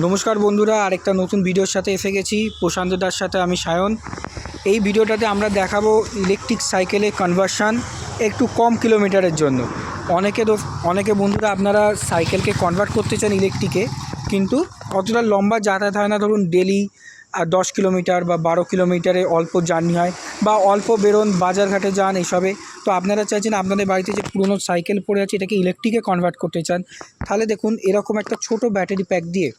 নমস্কার বন্ধুরা, আরেকটা নতুন ভিডিওর সাথে এসে গেছি। প্রশান্ত দার সাথে আমি সায়ন। এই ভিডিওটাতে আমরা দেখাবো ইলেকট্রিক সাইকেলে কনভার্সন একটু কম কিলোমিটারের জন্য। অনেকে বন্ধুরা আপনারা সাইকেলকে কনভার্ট করতে চান ইলেকট্রিকে, কিন্তু অতটা লম্বা যাতায়াত হয় না। ধরুন ডেলি 10 কিলোমিটার বা 12 কিলোমিটারে অল্প জার্নি হয়, বা অল্প বেরোন, বাজারঘাটে যান এইসবে। তো আপনারা চাইছেন আপনাদের বাড়িতে যে পুরনো সাইকেল পড়ে আছে এটাকে ইলেকট্রিকে কনভার্ট করতে চান। তাহলে দেখুন এরকম একটা ছোট ব্যাটারি প্যাক দিয়ে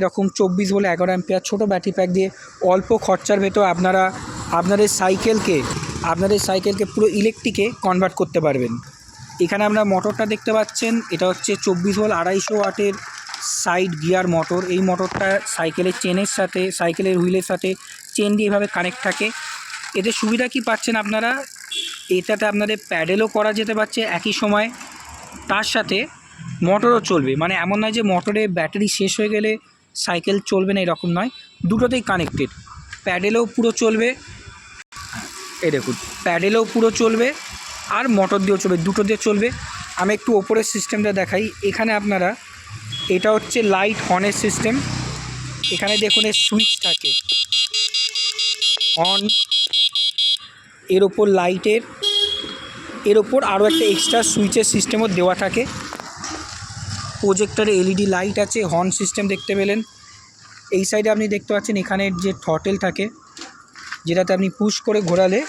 এরকম 24 ভোল্ট 11 অ্যাম্পিয়ার ছোটো ব্যাটারি প্যাক দিয়ে অল্প খরচার ভেতর আপনারা আপনাদের সাইকেলকে পুরো ইলেকট্রিকে কনভার্ট করতে পারবেন। এখানে আপনারা মোটরটা দেখতে পাচ্ছেন, এটা হচ্ছে 24 ভোল্ট 250 ওয়াটের সাইড গিয়ার মোটর। এই মোটরটা সাইকেলের হুইলের সাথে চেন দিয়ে এভাবে কানেক্ট থাকে। এতে সুবিধা কি পাচ্ছেন আপনারা, এটাতে আপনাদের প্যাডেলও করা যেতে পারছে একই সময়, তার সাথে মোটরও চলবে। মানে এমন নয় যে মোটরে ব্যাটারি শেষ হয়ে গেলে সাইকেল চলবে না, এরকম নয়, দুটোতেই কানেক্টেড। প্যাডেলও পুরো চলবে, এই দেখুন প্যাডেলও পুরো চলবে আর মোটর দিয়েও চলবে, দুটো দিয়ে চলবে। আমি একটু ওপরের সিস্টেমটা দেখাই। এখানে আপনারা, এটা হচ্ছে লাইট হর্নের সিস্টেম। এখানে দেখুন এর সুইচ থাকে, হর্ন, এর ওপর লাইটের, এর ওপর আরও একটা এক্সট্রা সুইচের সিস্টেমও দেওয়া থাকে। প্রজেক্টরে এলইডি লাইট আছে, হর্ন সিস্টেম দেখতে পেলেন। এই সাইডে আপনি দেখতে পাচ্ছেন এখানে যে থ্রটেল থাকে, যেটাতে আপনি পুশ করে ঘোরালে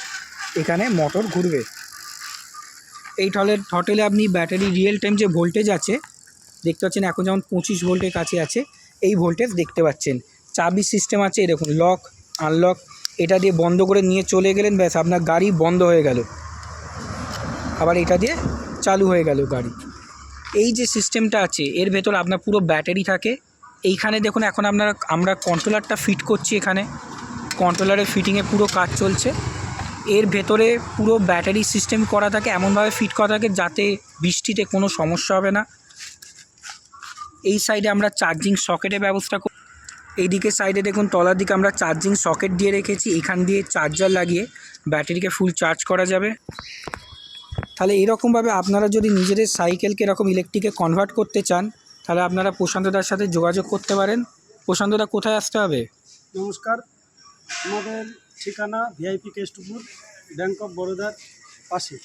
এখানে মোটর ঘুরবে। এই থ্রটেলে আপনি ব্যাটারি রিয়েল টাইম যে ভোল্টেজ আছে দেখতে পাচ্ছেন, এখন যেমন 25 ভোল্টের কাছে আছে, এই ভোল্টেজ দেখতে পাচ্ছেন। চাবি সিস্টেম আছে, এরকম লক আনলক, এটা দিয়ে বন্ধ করে নিয়ে চলে গেলেন, ব্যাস আপনার গাড়ি বন্ধ হয়ে গেল, আবার এটা দিয়ে চালু হয়ে গেল গাড়ি। এই যে সিস্টেমটা আছে এর ভেতর আপনার পুরো ব্যাটারি থাকে। এইখানে দেখুন এখন আমরা কন্ট্রোলারটা ফিট করছি, এখানে কন্ট্রোলারের ফিটিংয়ে পুরো কাজ চলছে। এর ভেতরে পুরো ব্যাটারি সিস্টেম করা থাকে, এমনভাবে ফিট করা থাকে যাতে বৃষ্টিতে কোনো সমস্যা হবে না। এই সাইডে আমরা চার্জিং সকেটের ব্যবস্থা করি। এইদিকে সাইডে দেখুন তলার দিকে আমরা চার্জিং সকেট দিয়ে রেখেছি, এখান দিয়ে চার্জার লাগিয়ে ব্যাটারিকে ফুল চার্জ করা যাবে। তাহলে এরকমভাবে আপনারা যদি নিজেদের সাইকেলকে এরকম ইলেকট্রিকে কনভার্ট করতে চান, তাহলে আপনারা প্রশান্তদার সাথে যোগাযোগ করতে পারেন। প্রশান্তদা, কোথায় আসতে হবে? নমস্কার, আমাদের ঠিকানা ভিআইপি কেষ্টপুর, ব্যাঙ্ক অফ বরোদার পাশে।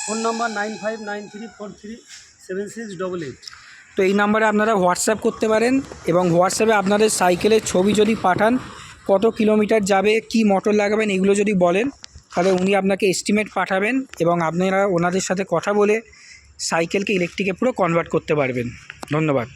Phone number 9593437688। তো এই নাম্বারে আপনারা হোয়াটসঅ্যাপ করতে পারেন, এবং হোয়াটসঅ্যাপে আপনাদের সাইকেলের ছবি যদি পাঠান, কত কিলোমিটার যাবে, কি মোটর লাগাবেন, এগুলো যদি বলেন, তাহলে উনি আপনাকে এস্টিমেট পাঠাবেন এবং আপনারা ওনাদের সাথে কথা বলে সাইকেলকে ইলেকট্রিকে পুরো কনভার্ট করতে পারবেন। ধন্যবাদ।